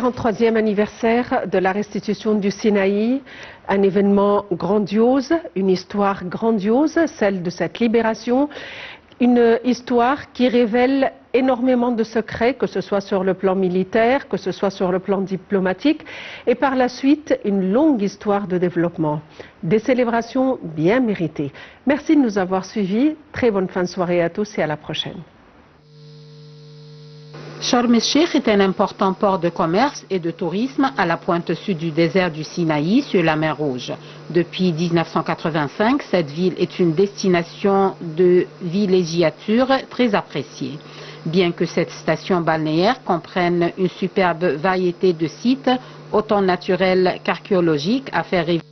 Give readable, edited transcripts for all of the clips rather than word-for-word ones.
43e anniversaire de la restitution du Sinaï, un événement grandiose, une histoire grandiose, celle de cette libération, une histoire qui révèle énormément de secrets, que ce soit sur le plan militaire, que ce soit sur le plan diplomatique, et par la suite une longue histoire de développement. Des célébrations bien méritées. Merci de nous avoir suivis, très bonne fin de soirée à tous et à la prochaine. Sharm el-Sheikh est un important port de commerce et de tourisme à la pointe sud du désert du Sinaï sur la mer Rouge. Depuis 1985, cette ville est une destination de villégiature très appréciée. Bien que cette station balnéaire comprenne une superbe variété de sites, autant naturels qu'archéologiques, à faire rêver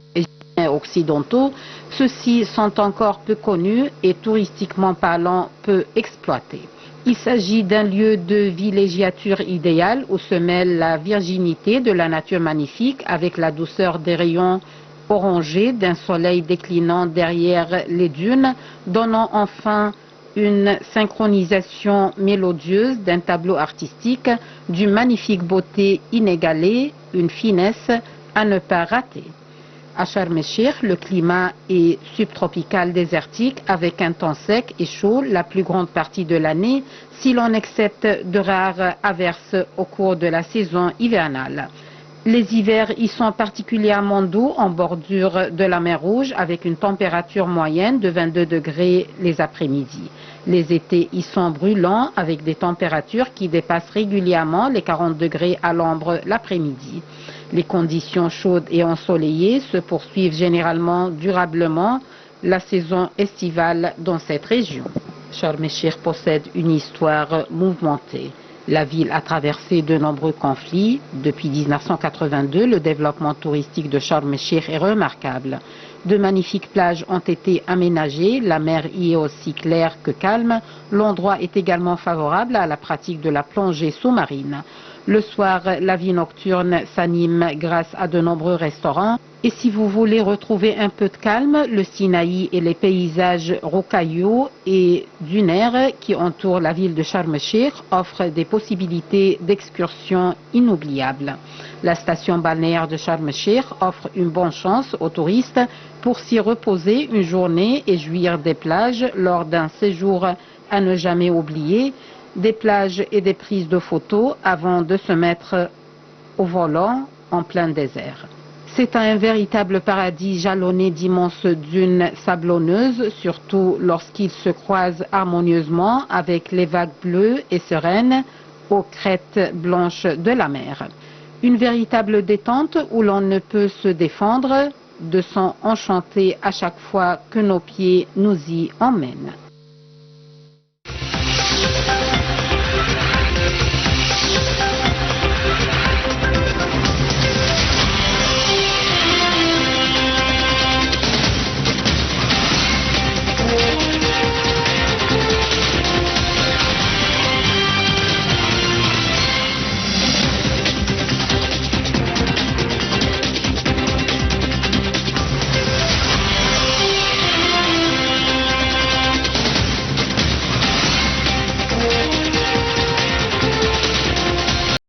occidentaux, ceux-ci sont encore peu connus et touristiquement parlant peu exploités. Il s'agit d'un lieu de villégiature idéal où se mêle la virginité de la nature magnifique avec la douceur des rayons orangés d'un soleil déclinant derrière les dunes, donnant enfin une synchronisation mélodieuse d'un tableau artistique d'une magnifique beauté inégalée, une finesse à ne pas rater. À Sharm el-Sheikh, le climat est subtropical désertique avec un temps sec et chaud la plus grande partie de l'année si l'on accepte de rares averses au cours de la saison hivernale. Les hivers y sont particulièrement doux en bordure de la mer Rouge avec une température moyenne de 22 degrés les après-midi. Les étés y sont brûlants avec des températures qui dépassent régulièrement les 40 degrés à l'ombre l'après-midi. Les conditions chaudes et ensoleillées se poursuivent généralement durablement la saison estivale dans cette région. Sharm el-Sheikh possède une histoire mouvementée. La ville a traversé de nombreux conflits. Depuis 1982, le développement touristique de Sharm el-Sheikh est remarquable. De magnifiques plages ont été aménagées, la mer y est aussi claire que calme. L'endroit est également favorable à la pratique de la plongée sous-marine. Le soir, la vie nocturne s'anime grâce à de nombreux restaurants. Et si vous voulez retrouver un peu de calme, le Sinaï et les paysages rocailleux et dunaires qui entourent la ville de Sharm el-Sheikh offrent des possibilités d'excursion inoubliables. La station balnéaire de Sharm el-Sheikh offre une bonne chance aux touristes pour s'y reposer une journée et jouir des plages lors d'un séjour à ne jamais oublier, des plages et des prises de photos avant de se mettre au volant en plein désert. C'est un véritable paradis jalonné d'immenses dunes sablonneuses, surtout lorsqu'ils se croisent harmonieusement avec les vagues bleues et sereines aux crêtes blanches de la mer. Une véritable détente où l'on ne peut se défendre de s'en enchanter à chaque fois que nos pieds nous y emmènent.